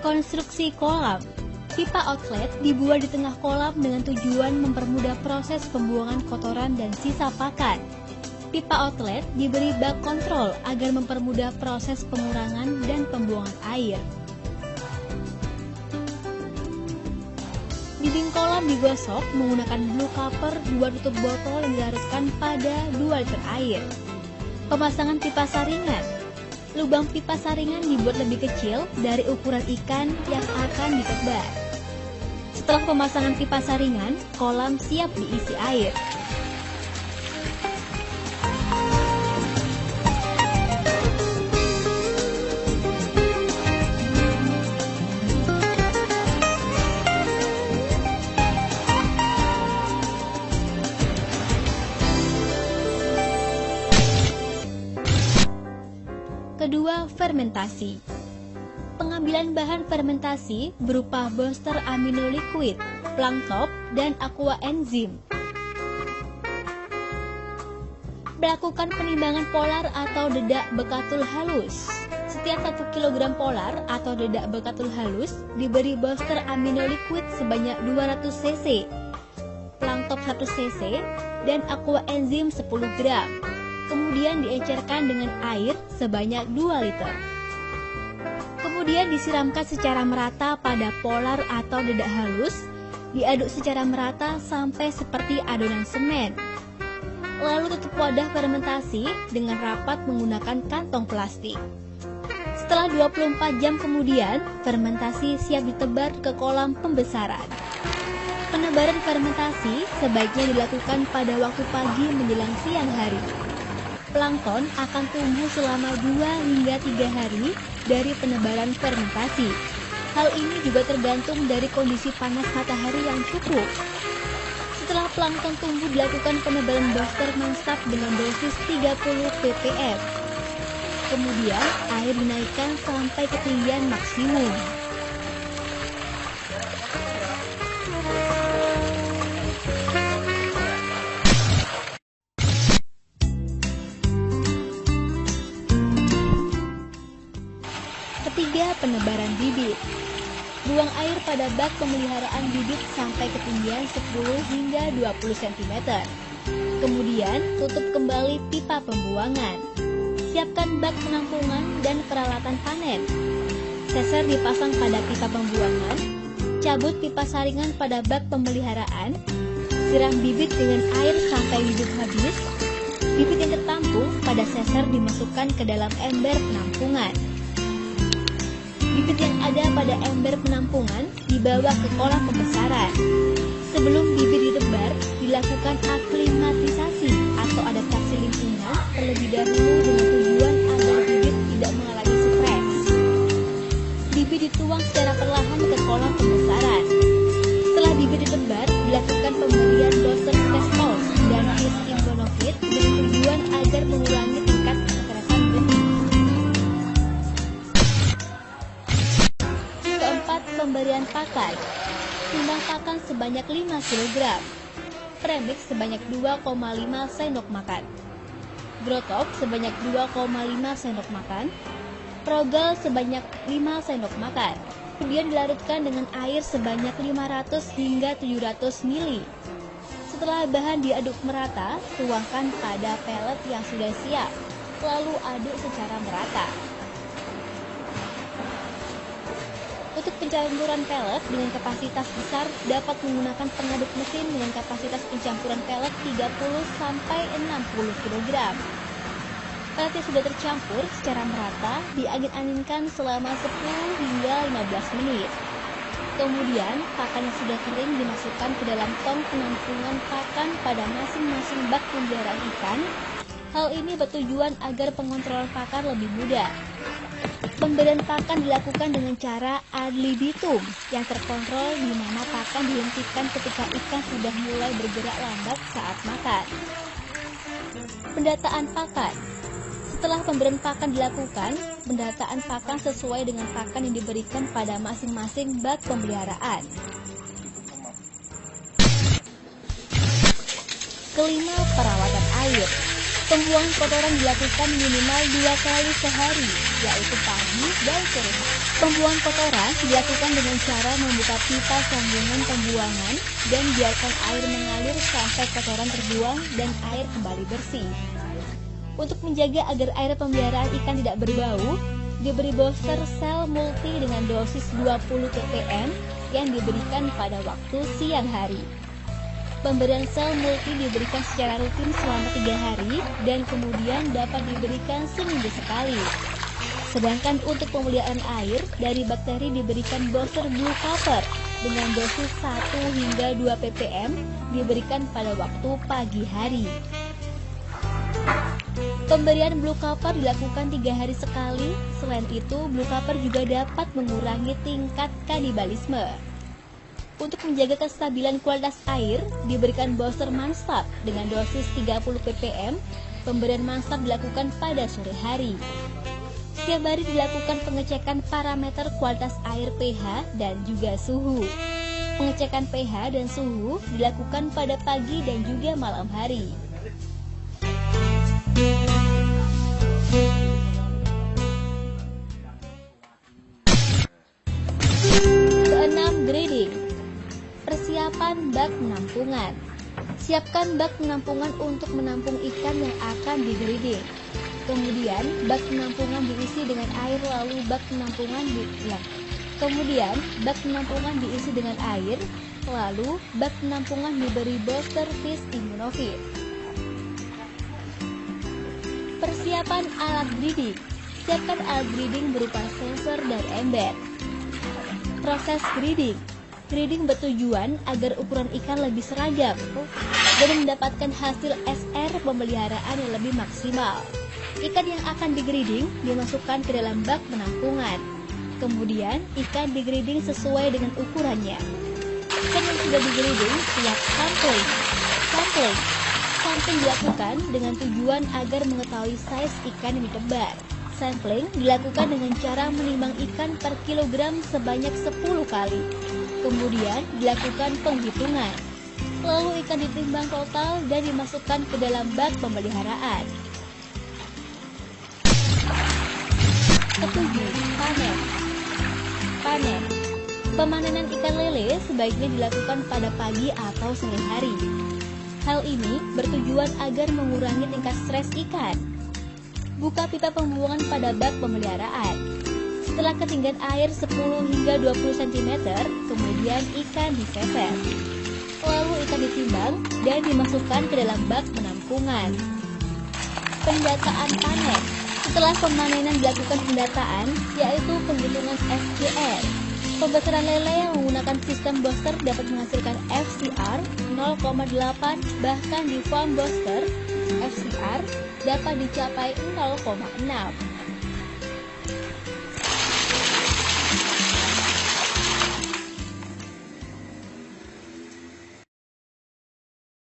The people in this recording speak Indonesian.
Konstruksi kolam. Pipa outlet dibuat di tengah kolam dengan tujuan mempermudah proses pembuangan kotoran dan sisa pakan. Pipa outlet diberi bak kontrol agar mempermudah proses pengurangan dan pembuangan air. Dinding kolam digosok menggunakan blue copper 2 tutup botol yang dilarutkan pada 2 liter air. Pemasangan pipa saringan. Lubang pipa saringan dibuat lebih kecil dari ukuran ikan yang akan ditebar. Setelah pemasangan pipa saringan, kolam siap diisi air. Kedua, fermentasi. Pengambilan bahan fermentasi berupa booster amino liquid, planktop, dan aqua enzim. Melakukan penimbangan polar atau dedak bekatul halus. Setiap 1 kg polar atau dedak bekatul halus diberi booster amino liquid sebanyak 200 cc, planktop 1 cc, dan aqua enzim 10 gram. Kemudian diencerkan dengan air sebanyak 2 liter. Kemudian disiramkan secara merata pada polar atau dedak halus, diaduk secara merata sampai seperti adonan semen. Lalu tutup wadah fermentasi dengan rapat menggunakan kantong plastik. Setelah 24 jam kemudian, fermentasi siap ditebar ke kolam pembesaran. Penebaran fermentasi sebaiknya dilakukan pada waktu pagi menjelang siang hari. Plankton akan tumbuh selama 2 hingga 3 hari dari penebaran fermentasi. Hal ini juga tergantung dari kondisi panas matahari yang cukup. Setelah plankton tumbuh dilakukan penebaran booster non-stop dengan dosis 30 ppm. Kemudian air dinaikkan sampai ketinggian maksimum. Ketiga, penebaran bibit. Buang air pada bak pemeliharaan bibit sampai ketinggian 10 hingga 20 cm. Kemudian, tutup kembali pipa pembuangan. Siapkan bak penampungan dan peralatan panen. Seser dipasang pada pipa pembuangan. Cabut pipa saringan pada bak pemeliharaan. Siram bibit dengan air sampai bibit habis. Bibit yang tertampung pada seser dimasukkan ke dalam ember penampungan. Bibit yang ada pada ember penampungan dibawa ke kolam pembesaran. Sebelum bibit ditebar, dilakukan aklimatisasi atau adaptasi lingkungan terlebih dahulu dengan tujuan agar bibit tidak mengalami stres. Bibit dituang secara perlahan ke kolam pembesaran. Setelah bibit ditebar, dilakukan pemberian doser testol dan imbonofit dengan tujuan agar mengurangi tingkat kekerasan benih. Pemberian pakan. Timbang pakan sebanyak 5 kg. Premix sebanyak 2,5 sendok makan. Growtop sebanyak 2,5 sendok makan. Progal sebanyak 5 sendok makan. Kemudian dilarutkan dengan air sebanyak 500 hingga 700 ml. Setelah bahan diaduk merata, tuangkan pada pelet yang sudah siap. Lalu aduk secara merata. Untuk pencampuran pelet dengan kapasitas besar dapat menggunakan pengaduk mesin dengan kapasitas pencampuran pelet 30-60 kg. Pelet yang sudah tercampur secara merata diangin-anginkan selama 10 hingga 15 menit. Kemudian, pakan yang sudah kering dimasukkan ke dalam tong penampungan pakan pada masing-masing bak pemeliharaan ikan. Hal ini bertujuan agar pengontrolan pakan lebih mudah. Pemberian pakan dilakukan dengan cara ad libitum yang terkontrol di mana pakan dihentikan ketika ikan sudah mulai bergerak lambat saat makan. Pendataan pakan. Setelah pemberian pakan dilakukan, pendataan pakan sesuai dengan pakan yang diberikan pada masing-masing bak pemeliharaan. Kelima, perawatan air. Pembuangan kotoran dilakukan minimal 2 kali sehari, yaitu pagi dan sore hari. Pembuangan kotoran dilakukan dengan cara membuka pipa sambungan pembuangan dan biarkan air mengalir sampai kotoran terbuang dan air kembali bersih. Untuk menjaga agar air pemeliharaan ikan tidak berbau, diberi booster sel multi dengan dosis 20 ppm yang diberikan pada waktu siang hari. Pemberian sel multi diberikan secara rutin selama 3 hari dan kemudian dapat diberikan seminggu sekali. Sedangkan untuk pemeliharaan air dari bakteri diberikan booster blue copper dengan dosis 1 hingga 2 ppm diberikan pada waktu pagi hari. Pemberian blue copper dilakukan 3 hari sekali. Selain itu, blue copper juga dapat mengurangi tingkat kanibalisme. Untuk menjaga kestabilan kualitas air, diberikan booster Manstab dengan dosis 30 ppm. Pemberian Manstab dilakukan pada sore hari. Setiap hari dilakukan pengecekan parameter kualitas air pH dan juga suhu. Pengecekan pH dan suhu dilakukan pada pagi dan juga malam hari. Keenam, grading. Persiapan bak penampungan. Siapkan bak penampungan untuk menampung ikan yang akan digrading. Kemudian bak penampungan diisi dengan air lalu bak penampungan diberi booster fish immunofit. Persiapan alat breeding. Siapkan alat breeding berupa sensor dan ember. Proses breeding. Breeding bertujuan agar ukuran ikan lebih seragam dan mendapatkan hasil SR pemeliharaan yang lebih maksimal. Ikan yang akan digrading dimasukkan ke dalam bak penampungan. Kemudian ikan digrading sesuai dengan ukurannya. Ikan yang sudah digrading siap sampling. Sampling dilakukan dengan tujuan agar mengetahui size ikan yang ditebar. Sampling dilakukan dengan cara menimbang ikan per kilogram sebanyak 10 kali. Kemudian dilakukan penghitungan. Lalu ikan ditimbang total dan dimasukkan ke dalam bak pemeliharaan. Ketujuh, panen. Pemanenan ikan lele sebaiknya dilakukan pada pagi atau sore hari. Hal ini bertujuan agar mengurangi tingkat stres ikan. Buka pipa pembuangan pada bak pemeliharaan. Setelah ketinggian air 10 hingga 20 cm, kemudian ikan diseset. Lalu ikan ditimbang dan dimasukkan ke dalam bak penampungan. Pendataan panen. Setelah pemanenan dilakukan pendataan, yaitu penghitungan FCR. Pembesaran lele yang menggunakan sistem booster dapat menghasilkan FCR 0,8, bahkan di farm booster FCR dapat dicapai 0,6.